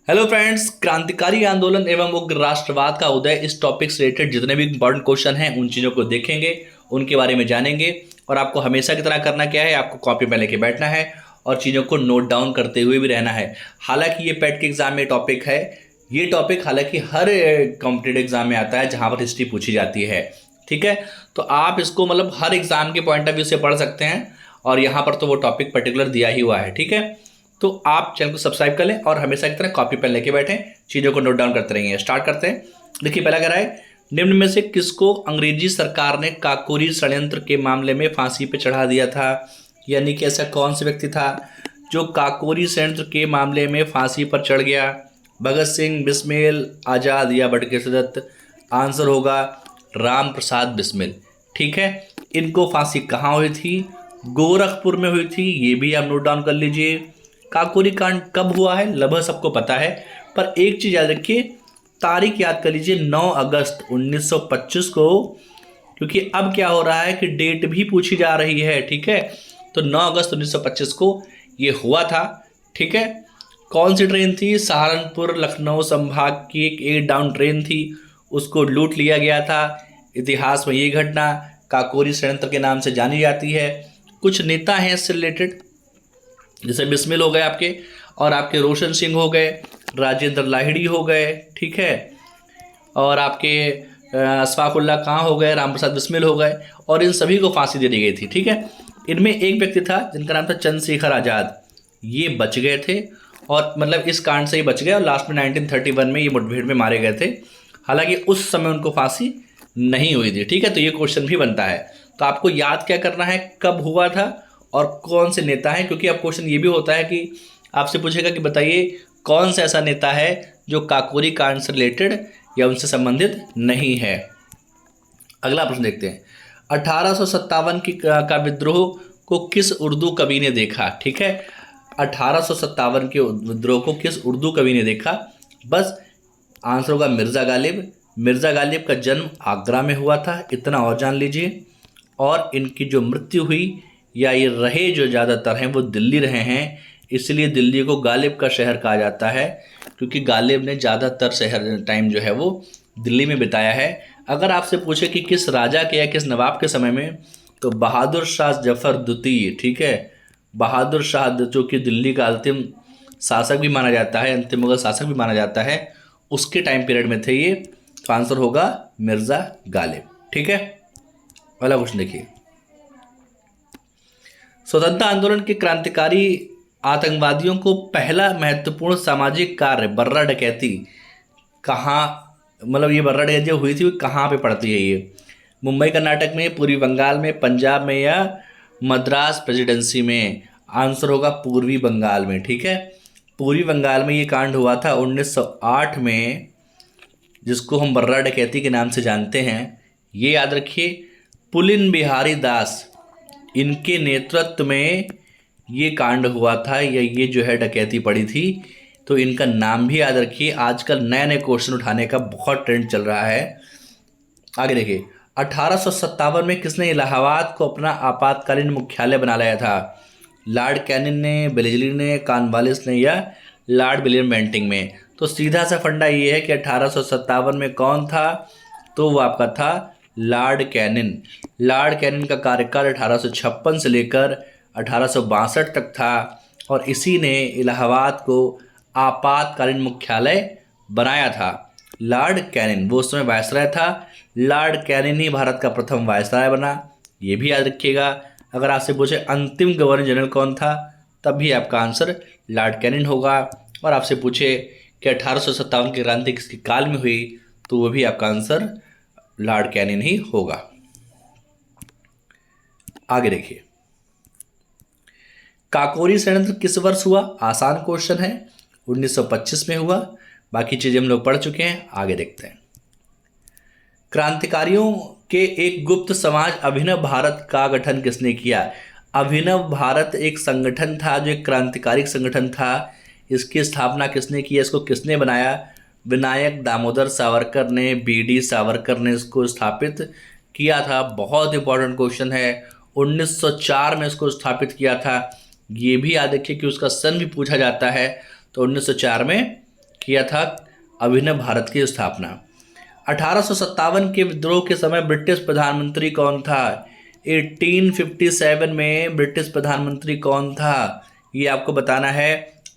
Hello friends, क्रांतिकारी आंदोलन एवं उग्र राष्ट्रवाद का उदय, इस टॉपिक से रिलेटेड जितने भी इंपॉर्टेंट क्वेश्चन हैं उन चीज़ों को देखेंगे, उनके बारे में जानेंगे। और आपको हमेशा की तरह करना क्या है, आपको कॉपी में लेके बैठना है और चीज़ों को नोट डाउन करते हुए भी रहना है। हालांकि ये पेट के एग्जाम में टॉपिक है, ये टॉपिक हालांकि हर कॉम्पिटेटिव एग्जाम में आता है जहाँ पर हिस्ट्री पूछी जाती है। ठीक है, तो आप इसको मतलब हर एग्जाम के पॉइंट ऑफ व्यू से पढ़ सकते हैं और यहाँ पर तो वो टॉपिक पर्टिकुलर दिया ही हुआ है। ठीक है, तो आप चैनल को सब्सक्राइब कर लें और हमेशा की तरह कॉपी पेन लेके बैठें, चीज़ों को नोट डाउन करते रहेंगे। स्टार्ट करते हैं। देखिए, पहला कह रहा है, निम्न में से किसको अंग्रेजी सरकार ने काकोरी षड्यंत्र के मामले में फांसी पे चढ़ा दिया था? यानी कि ऐसा कौन सा व्यक्ति था जो काकोरी षड्यंत्र के मामले में फांसी पर चढ़ गया? भगत सिंह, बिस्मिल, आज़ाद या बटुकेश्वर दत्त? आंसर होगा राम प्रसाद बिस्मिल। ठीक है, इनको फांसी कहाँ हुई थी? गोरखपुर में हुई थी, ये भी आप नोट डाउन कर लीजिए। काकोरी कांड कब हुआ है लगभग सबको पता है, पर एक चीज़ याद रखिए, तारीख याद कर लीजिए, 9 अगस्त 1925 को। क्योंकि अब क्या हो रहा है कि डेट भी पूछी जा रही है। ठीक है, तो 9 अगस्त 1925 को ये हुआ था। ठीक है, कौन सी ट्रेन थी? सहारनपुर लखनऊ संभाग की एक डाउन ट्रेन थी, उसको लूट लिया गया था। इतिहास में ये घटना काकोरी षड्यंत्र के नाम से जानी जाती है। कुछ नेता हैं इससे रिलेटेड, जैसे बिस्मिल हो गए आपके, और आपके रोशन सिंह हो गए, राजेंद्र लाहिड़ी हो गए। ठीक है, और आपके अशफाकुल्ला खां हो गए, रामप्रसाद बिस्मिल हो गए, और इन सभी को फांसी दे दी गई थी। ठीक है, इनमें एक व्यक्ति था जिनका नाम था चंद्रशेखर आज़ाद, ये बच गए थे, और मतलब इस कांड से ही बच गए, और लास्ट में 1931 में ये मुठभेड़ में मारे गए थे। हालांकि उस समय उनको फांसी नहीं हुई थी। ठीक है, तो ये क्वेश्चन भी बनता है। तो आपको याद क्या करना है, कब हुआ था और कौन से नेता हैं, क्योंकि अब क्वेश्चन ये भी होता है कि आपसे पूछेगा कि बताइए कौन सा ऐसा नेता है जो काकोरी कांड से रिलेटेड या उनसे संबंधित नहीं है। अगला प्रश्न देखते हैं, 1857 का विद्रोह को किस उर्दू कवि ने देखा? ठीक है, 1857 के विद्रोह को किस उर्दू कवि ने देखा? बस आंसर होगा मिर्ज़ा गालिब। मिर्ज़ा गालिब का जन्म आगरा में हुआ था, इतना और जान लीजिए। और इनकी जो मृत्यु हुई, या ये रहे जो ज़्यादातर हैं वो दिल्ली रहे हैं, इसलिए दिल्ली को गालिब का शहर कहा जाता है, क्योंकि गालिब ने ज़्यादातर शहर टाइम जो है वो दिल्ली में बिताया है। अगर आपसे पूछे कि किस राजा के या किस नवाब के समय में, तो बहादुर शाह जफ़र द्वितीय। ठीक है, बहादुर शाह जो कि दिल्ली का अंतिम शासक भी माना जाता है, अंतिम मुगल शासक भी माना जाता है, उसके टाइम पीरियड में थे ये। तो आंसर होगा मिर्ज़ा गालिब। ठीक है, अगला क्वेश्चन देखिए, स्वतंत्रता आंदोलन के क्रांतिकारी आतंकवादियों को पहला महत्वपूर्ण सामाजिक कार्य बर्रा डकैती कहाँ, मतलब ये बर्रा डकैती जो हुई थी वो कहाँ पे पड़ती है? ये मुंबई कर्नाटक में, पूर्वी बंगाल में, पंजाब में, या मद्रास प्रेसिडेंसी में? आंसर होगा पूर्वी बंगाल में। ठीक है, पूर्वी बंगाल में ये कांड हुआ था 1908 में, जिसको हम बर्रा डकैती के नाम से जानते हैं। ये याद रखिए, पुलिन बिहारी दास, इनके नेतृत्व में ये कांड हुआ था, या ये जो है डकैती पड़ी थी। तो इनका नाम भी याद रखिए। आजकल नए नए क्वेश्चन उठाने का बहुत ट्रेंड चल रहा है। आगे देखिए, 1857 में किसने इलाहाबाद को अपना आपातकालीन मुख्यालय बना लिया था? लॉर्ड कैनिंग ने, बेलेस्ली ने, कॉर्नवालिस ने, या लॉर्ड विलियम बेंटिंग में? तो सीधा सा फंडा ये है कि 1857 में कौन था, तो वो आपका था लॉर्ड कैनिंग। लॉर्ड कैनिंग का कार्यकाल 1856 से लेकर 1862 तक था, और इसी ने इलाहाबाद को आपातकालीन मुख्यालय बनाया था। लॉर्ड कैनिंग वो उस समय वायसराय था। लॉर्ड कैनिंग ही भारत का प्रथम वायसराय बना, ये भी याद रखिएगा। अगर आपसे पूछे अंतिम गवर्नर जनरल कौन था, तब भी आपका आंसर लॉर्ड कैनिंग होगा। और आपसे पूछे कि 1857 की क्रांति किसके काल में हुई, तो वो भी आपका आंसर लॉर्ड कैनिंग ही होगा। आगे देखिए, काकोरी षड्यंत्र किस वर्ष हुआ? आसान क्वेश्चन है, 1925 में हुआ। बाकी चीजें हम लोग पढ़ चुके हैं, आगे देखते हैं। क्रांतिकारियों के एक गुप्त समाज अभिनव भारत का गठन किसने किया? अभिनव भारत एक संगठन था, जो एक क्रांतिकारी संगठन था। इसकी स्थापना किसने की? इसको किसने बनाया? विनायक दामोदर सावरकर ने, बीडी सावरकर ने इसको स्थापित किया था। बहुत इंपॉर्टेंट क्वेश्चन है, 1904 में इसको स्थापित किया था। ये भी याद रखिए कि उसका सन भी पूछा जाता है। तो 1904 में किया था अभिनव भारत की स्थापना। 1857 के विद्रोह के समय ब्रिटिश प्रधानमंत्री कौन था? 1857 में ब्रिटिश प्रधानमंत्री कौन था, ये आपको बताना है।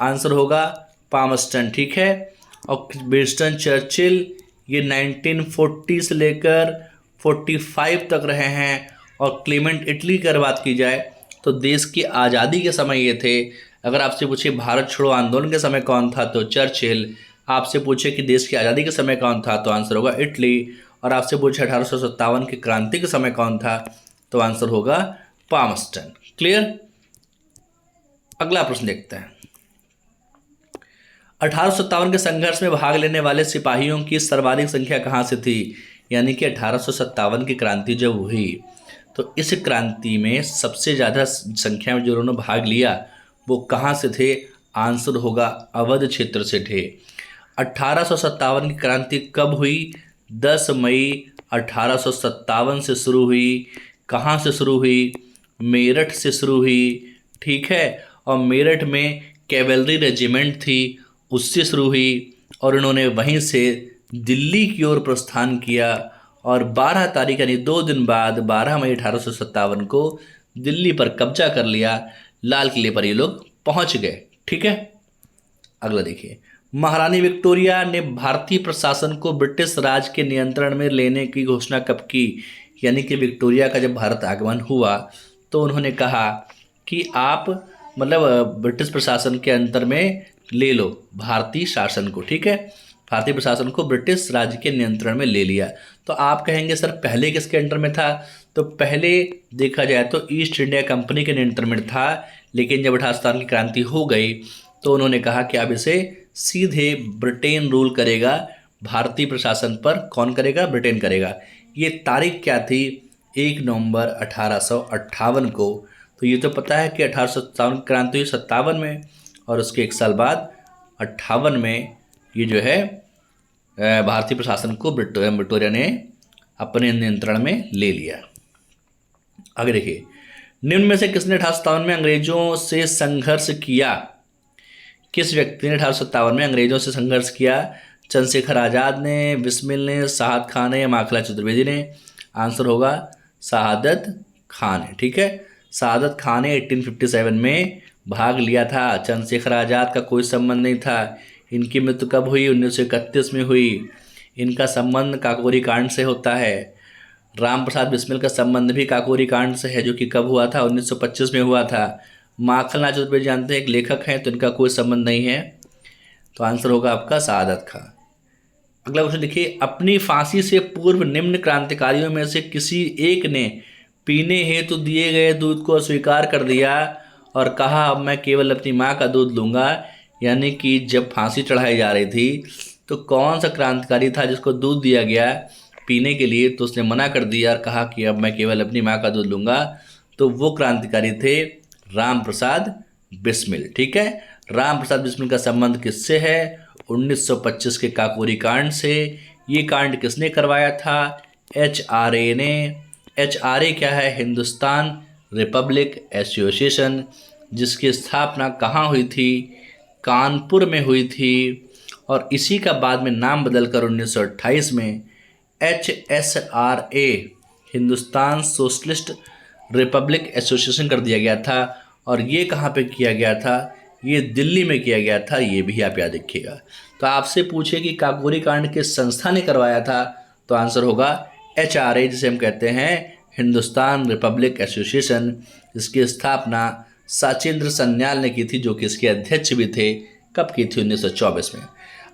आंसर होगा पामस्टन, ठीक है। और विंस्टन चर्चिल ये 1940 से लेकर 45 तक रहे हैं। और क्लेमेंट इटली की अगर बात की जाए तो देश की आज़ादी के समय ये थे। अगर आपसे पूछे भारत छोड़ो आंदोलन के समय कौन था तो चर्चिल। आपसे पूछे कि देश की आज़ादी के समय कौन था तो आंसर होगा इटली। और आपसे पूछे 1857 की क्रांति के समय कौन था तो आंसर होगा पामस्टन। क्लियर। अगला प्रश्न देखते हैं। 1857 के संघर्ष में भाग लेने वाले सिपाहियों की सर्वाधिक संख्या कहाँ से थी? यानी कि 1857 की क्रांति जब हुई तो इस क्रांति में सबसे ज़्यादा संख्या में जो उन्होंने भाग लिया वो कहाँ से थे? आंसर होगा अवध क्षेत्र से थे। 1857 की क्रांति कब हुई? 10 मई 1857 से शुरू हुई। कहाँ से शुरू हुई? मेरठ से शुरू हुई, ठीक है। और मेरठ में कैवेलरी रेजिमेंट थी, उससे शुरू हुई और इन्होंने वहीं से दिल्ली की ओर प्रस्थान किया। और 12 तारीख यानी 2 दिन बाद 12 मई 1857 को दिल्ली पर कब्जा कर लिया। लाल किले पर ये लोग पहुंच गए, ठीक है। अगला देखिए। महारानी विक्टोरिया ने भारतीय प्रशासन को ब्रिटिश राज के नियंत्रण में लेने की घोषणा कब की? यानी कि विक्टोरिया का जब भारत आगमन हुआ तो उन्होंने कहा कि आप मतलब ब्रिटिश प्रशासन के अंतर में ले लो भारतीय शासन को, ठीक है। भारतीय प्रशासन को ब्रिटिश राज्य के नियंत्रण में ले लिया। तो आप कहेंगे सर पहले किसके अंडर में था? तो पहले देखा जाए तो ईस्ट इंडिया कंपनी के नियंत्रण में था, लेकिन जब 1857 की क्रांति हो गई तो उन्होंने कहा कि अब इसे सीधे ब्रिटेन रूल करेगा, भारतीय प्रशासन पर कौन करेगा? ब्रिटेन करेगा। ये तारीख क्या थी? 1 नवंबर 1858 को। तो ये तो पता है कि 1857 की क्रांति हुई 57 में और उसके 1 साल बाद 58 में ये जो है भारतीय प्रशासन को विक्टोरिया ने अपने नियंत्रण में ले लिया। आगे देखिए। निम्न में से किसने 1857 में अंग्रेजों से संघर्ष किया? किस व्यक्ति ने 1857 में अंग्रेजों से संघर्ष किया? चंद्रशेखर आज़ाद ने, बिस्मिल ने, साहद खान ने या माखला चतुर्वेदी ने? आंसर होगा शहादत खान है, ठीक है। शहादत खान ने 1857 में भाग लिया था। चंद्रशेखर आज़ाद का कोई संबंध नहीं था। इनकी मृत्यु कब हुई? 1931 में हुई। इनका संबंध काकोरी कांड से होता है। राम प्रसाद बिस्मिल का संबंध भी काकोरी कांड से है, जो कि कब हुआ था? 1925 में हुआ था। माखनलाल चतुर्वेदी जानते हैं एक लेखक हैं, तो इनका कोई संबंध नहीं है। तो आंसर होगा आपका शहादत खान। अगला क्वेश्चन देखिए। अपनी फांसी से पूर्व निम्न क्रांतिकारियों में से किसी एक ने पीने हेतु दिए गए दूध को अस्वीकार कर दिया और कहा अब मैं केवल अपनी माँ का दूध लूँगा। यानी कि जब फांसी चढ़ाई जा रही थी तो कौन सा क्रांतिकारी था जिसको दूध दिया गया पीने के लिए, तो उसने मना कर दिया और कहा कि अब मैं केवल अपनी माँ का दूध लूँगा। तो वो क्रांतिकारी थे राम प्रसाद बिस्मिल, ठीक है। राम प्रसाद बिस्मिल का संबंध किससे है? 1925 के काकोरी कांड से। ये कांड किसने करवाया था? HRA ने। HRA क्या है? हिंदुस्तान रिपब्लिक एसोसिएशन, जिसकी स्थापना कहाँ हुई थी? कानपुर में हुई थी। और इसी का बाद में नाम बदलकर 1928 में HSRA Hindustan socialist Republic association कर दिया गया था। और ये कहाँ पे किया गया था? ये दिल्ली में किया गया था। ये भी आप याद रखिएगा। तो आपसे पूछे कि काकोरी कांड किस संस्था ने करवाया था, तो आंसर होगा HRA, जिसे हम कहते हैं हिंदुस्तान रिपब्लिक एसोसिएशन, जिसकी स्थापना साचेंद्र सन्याल ने की थी, जो कि इसके अध्यक्ष भी थे। कब की थी? 1924 में।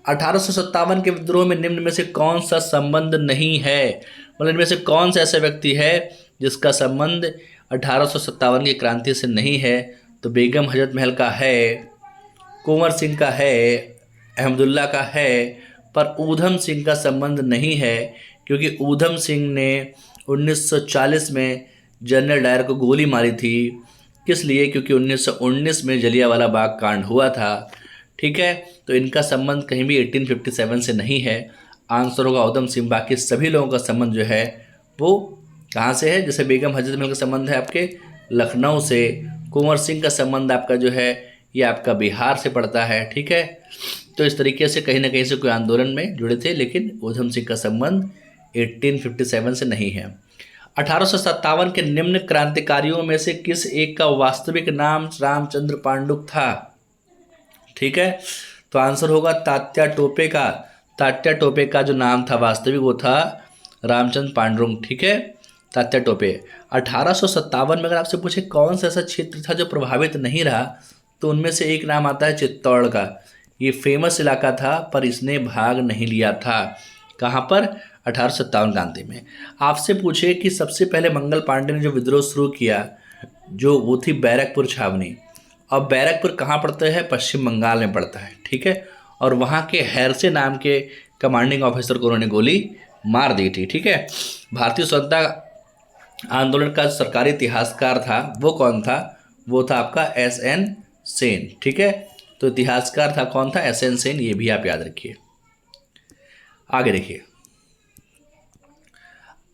1857 के विद्रोह में निम्न में से कौन सा संबंध नहीं है? मतलब इनमें से कौन सा ऐसा व्यक्ति है जिसका संबंध 1857 की क्रांति से नहीं है? तो बेगम हजरत महल का है, कुंवर सिंह का है, अहमदुल्ला का है, पर ऊधम सिंह का संबंध नहीं है, क्योंकि ऊधम सिंह ने 1940 में जनरल डायर को गोली मारी थी। किस लिए? क्योंकि 1919 में जलियांवाला बाग कांड हुआ था, ठीक है। तो इनका संबंध कहीं भी 1857 से नहीं है। आंसर होगा ऊधम सिंह। बाकी सभी लोगों का संबंध जो है वो कहाँ से है? जैसे बेगम हजरत महल का संबंध है आपके लखनऊ से, कुंवर सिंह का संबंध आपका जो है ये आपका बिहार से पड़ता है, ठीक है। तो इस तरीके से कहीं ना कहीं से कोई आंदोलन में जुड़े थे, लेकिन ऊधम सिंह का संबंध 1857 से नहीं है। 1857 के निम्न क्रांतिकारियों में से किस एक का वास्तविक नाम रामचंद्र पांडुक था? ठीक है, तो आंसर होगा तात्या टोपे का। तात्या टोपे का जो नाम था वास्तविक वो था रामचंद्र पांडुरंग। ठीक है, तात्या टोपे। 1857 में अगर आपसे पूछे कौन सा ऐसा क्षेत्र था जो प्रभावित नहीं रहा, तो उनमें से एक नाम आता है चित्तौड़ का। ये फेमस इलाका था पर इसने भाग नहीं लिया था। कहाँ पर? 1857 क्रांति में। आपसे पूछे कि सबसे पहले मंगल पांडे ने जो विद्रोह शुरू किया, जो वो थी बैरकपुर छावनी। और बैरकपुर कहाँ पड़ता है? पश्चिम बंगाल में पड़ता है। ठीक है, और वहाँ के हैरसे नाम के कमांडिंग ऑफिसर को उन्होंने गोली मार दी थी। ठीक है, भारतीय स्वतंत्रता आंदोलन का सरकारी इतिहासकार था वो कौन था? वो था आपका SN सेन। ठीक है, तो इतिहासकार था कौन था? SN सेन। ये भी आप याद रखिए। आगे देखिए,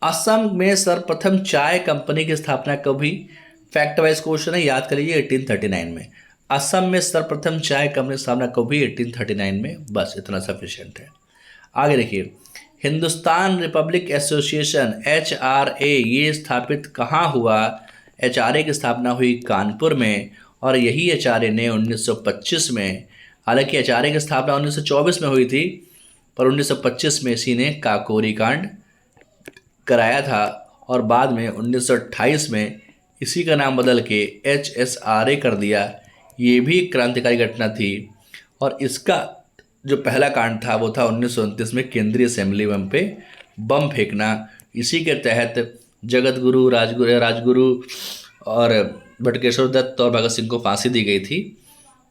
असम में सर्वप्रथम चाय कंपनी की स्थापना कब हुई? फैक्ट वाइज क्वेश्चन है, याद कर लीजिए। 1839 में। असम में सर्वप्रथम चाय कंपनी की स्थापना कब हुई? 1839 में। बस इतना सफिशिएंट है। आगे देखिए, हिंदुस्तान रिपब्लिक एसोसिएशन HRA ये स्थापित कहाँ हुआ? HRA की स्थापना हुई कानपुर में, और यही HRA ने 1925 में, हालांकि HRA की स्थापना 1924 में हुई थी, पर 1925 में इसी ने काकोरी कांड कराया था, और बाद में 1928 में इसी का नाम बदल के HSRA कर दिया। ये भी एक क्रांतिकारी घटना थी। और इसका जो पहला कांड था वो था 1929 में केंद्रीय असेंबली पे बम फेंकना। इसी के तहत जगत गुरु, राजगुरु और बटुकेश्वर दत्त और भगत सिंह को फांसी दी गई थी।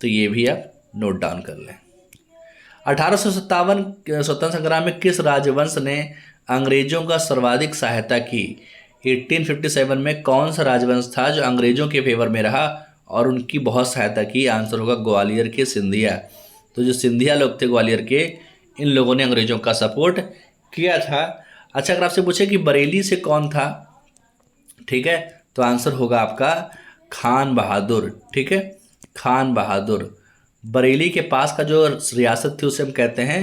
तो ये भी आप नोट डाउन कर लें। 1857 स्वतंत्रता संग्राम में किस राजवंश ने अंग्रेजों का सर्वाधिक सहायता की? 1857 में कौन सा राजवंश था जो अंग्रेजों के फेवर में रहा और उनकी बहुत सहायता की? आंसर होगा ग्वालियर के सिंधिया। तो जो सिंधिया लोग थे ग्वालियर के, इन लोगों ने अंग्रेजों का सपोर्ट किया था। अच्छा, अगर आपसे पूछे कि बरेली से कौन था, ठीक है, तो आंसर होगा आपका खान बहादुर। ठीक है, खान बहादुर। बरेली के पास का जो रियासत थी उसे हम कहते हैं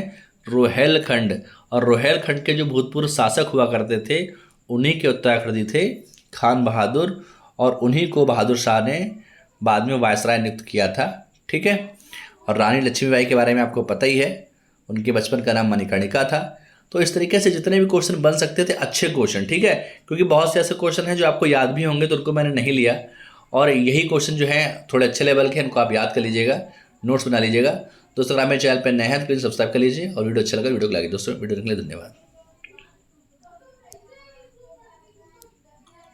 रोहेलखंड, और रोहेलखंड के जो भूतपूर्व शासक हुआ करते थे उन्हीं के उत्तराखंडी थे खान बहादुर, और उन्हीं को बहादुर शाह ने बाद में वायसराय नियुक्त किया था। ठीक है, और रानी लक्ष्मीबाई के बारे में आपको पता ही है, उनके बचपन का नाम मणिकर्णिका था। तो इस तरीके से जितने भी क्वेश्चन बन सकते थे अच्छे क्वेश्चन, ठीक है, क्योंकि बहुत से ऐसे क्वेश्चन हैं जो आपको याद भी होंगे, तो उनको मैंने नहीं लिया। और यही क्वेश्चन जो हैं थोड़े अच्छे लेवल के हैं, इनको आप याद कर लीजिएगा, नोट्स बना लीजिएगा। दोस्तों, अगर आप मेरे चैनल पर नए हैं तो प्लीज़ सब्सक्राइब कर लीजिए, और वीडियो अच्छा लगा वीडियो को लाइक। दोस्तों, वीडियो देखने के लिए धन्यवाद।